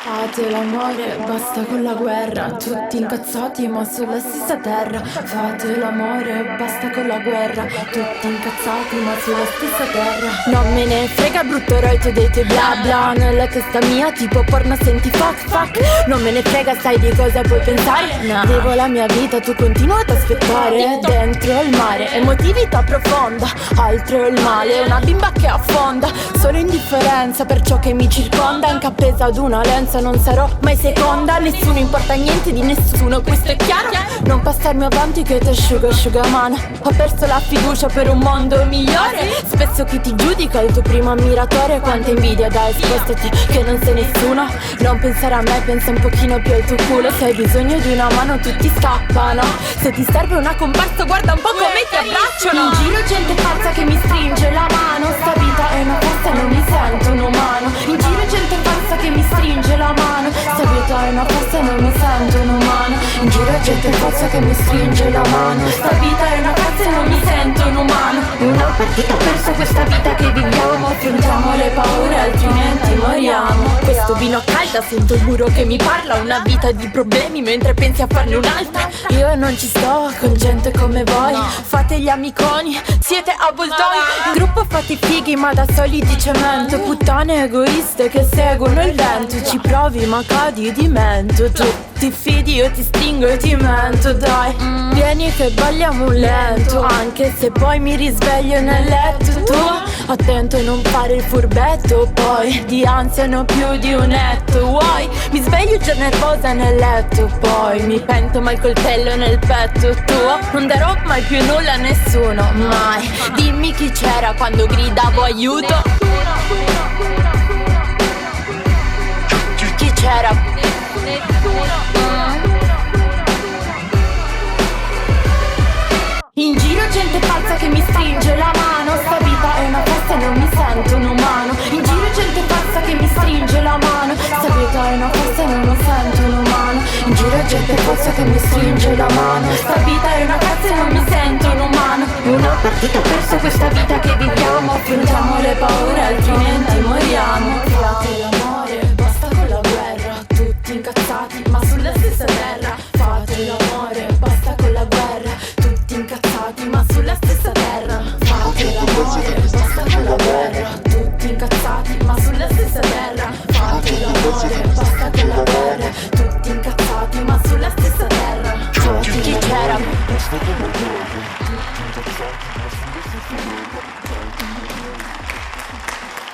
Fate l'amore, basta con la guerra, tutti incazzati ma sulla stessa terra. Fate l'amore, basta con la guerra, tutti incazzati ma sulla stessa terra. Non me ne frega brutto roito dei tuoi bla bla, nella testa mia tipo porno senti fuck fuck. Non me ne frega sai di cosa puoi pensare, no. Vivo la mia vita, tu continua ad aspettare. Dentro il mare, emotività profonda, altro il male, una bimba che affonda. Solo indifferenza per ciò che mi circonda, anche appesa ad una lenza non sarò mai seconda. Nessuno importa niente di nessuno, questo è chiaro. Non passarmi avanti che ti asciugamano. Ho perso la fiducia per un mondo migliore. Spesso chi ti giudica è il tuo primo ammiratore. Quanta invidia dai, spostati che non sei nessuno. Non pensare a me, pensa un pochino più al tuo culo. Se hai bisogno di una mano tutti scappano. Se ti serve una comparsa guarda un po' come ti abbracciano. In giro gente pazza che mi stringe la mano. Sta vita è una festa e non mi sento un umano. In giro gente pazza che mi stringe la mano. Sta vita è una festa e non mi sento un umano. In giro gente pazza che mi stringe la mano. Sta vita è una festa e non mi sento un umano. Una partita persa questa vita che viviamo. Affrontiamo le paure altrimenti moriamo. Questo vino a calda, sento il muro che mi parla. Una vita di problemi mentre pensi a farne un'altra. Io non ci sto con gente come voi. Fate gli amiconi, siete avvoltoi. In gruppo fate i fighi ma da soli di cemento. Puttane egoiste che seguono il vento. Ci provi ma cadi di mento. Tu ti fidi, io ti stringo e ti mento. Dai, vieni che balliamo un lento. Anche se poi mi risveglio nel letto. Tu attento a non fare il furbetto. Poi di ansia ne ho più di un etto. Vuoi? Mi sveglio già nervosa nel letto. Poi mi pento ma il coltello nel petto. Tu non darò mai più nulla a nessuno. Mai. Dimmi chi c'era quando gridavo aiuto. Chi c'era? In giro gente pazza che mi stringe la mano. Sta vita è una festa e non mi sento un umano. In giro gente pazza che mi stringe la mano. Sta vita è una festa e non mi sento un umano. In giro gente pazza che mi stringe la mano. Sta vita è una festa e non mi sento un umano. Una partita persa questa vita che viviamo. Affrontiamo le paure altrimenti moriamo. Fate l'amore, basta con la guerra, tutti incazzati ma sulla stessa terra. Fate l'amore, basta con la guerra, tutti incazzati ma sulla stessa terra. Fate l'amore, basta con la guerra, tutti incazzati ma sulla stessa terra. Fate l'amore,